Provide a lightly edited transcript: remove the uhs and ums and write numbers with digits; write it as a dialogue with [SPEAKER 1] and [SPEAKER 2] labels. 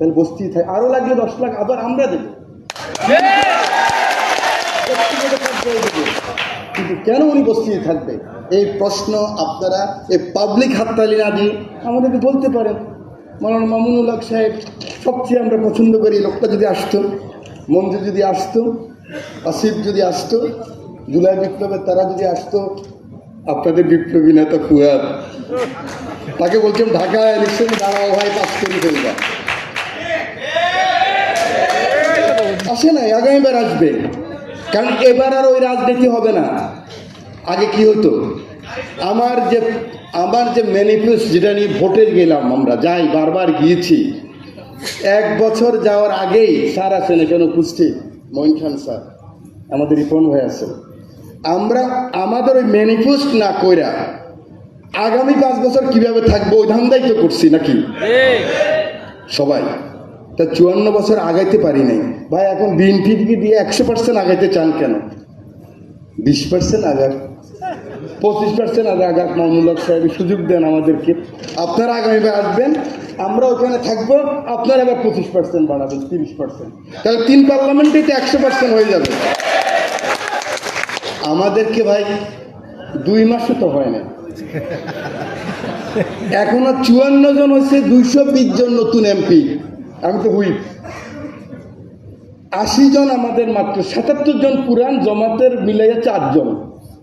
[SPEAKER 1] তাহলে বস্তি থাকে, আরো লাগলে 10 লাখ আবার আমরা দেবো, কিন্তু কেন উনি বস্তিতে থাকবে? এই প্রশ্ন আপনারা এই পাবলিক হাততালি না দিয়ে আমাদেরকে বলতে পারেন। মাওলানা মামুনুল হক সাহেব সবচেয়ে আমরা পছন্দ করি, লোকটা যদি আসতো, মঞ্জু যদি আসতো, আসিফ যদি আসতো, জুলাই বিপ্লবের তারা যদি আসতো, আপনাদের বিপ্লবী নেতা ফুয়াদ, তাকে বলছেন ঢাকা ইলেকশনে দাঁড়াও ভাই, পাস করে ফেলবা। আসে নাই, আগামীবার আসবে, কারণ এবার আর ওই রাজনীতি হবে না। আগে কি হতো, আমার যে ম্যানিফেস্টো যেটা নিয়ে ভোটে গেলাম, আমরা যাই, বারবার গিয়েছি, 1 বছর যাওয়ার আগেই স্যার আছেন এখানে উপস্থিত, মঈন খান স্যার, আমাদের রিপন ভাই আছে, আমরা আমাদের ওই ম্যানিফেস্টো না কইরা আগামী 5 বছর কিভাবে থাকবো ওই ধান্দাই তো করছি নাকি সবাই। তা 54 বছর আগাইতে পারি নাই ভাই, এখন বিএনপি দিকে দিয়ে 100% আগাইতে চান কেন? 20% আগাক, 25% আগাক, মামুনুল হক সাহেব সুযোগ দেন আমাদেরকে। আপনারা আগামীবার আসবেন, আমরা ওখানে থাকবো, আপনারা আবার 25% বাড়াবেন, 30%, তাহলে 3 পার্লামেন্টেই তো 100% হয়ে যাবে। আমাদেরকে ভাই 2 মাসও তো হয় না, এখনো 54 জন হয়েছে, 220 জন নতুন এমপি, আমি তো হুইপ, 80 জন আমাদের মাত্র, 77 জন পুরান, জমাতের মিলাইয়া 4 জন।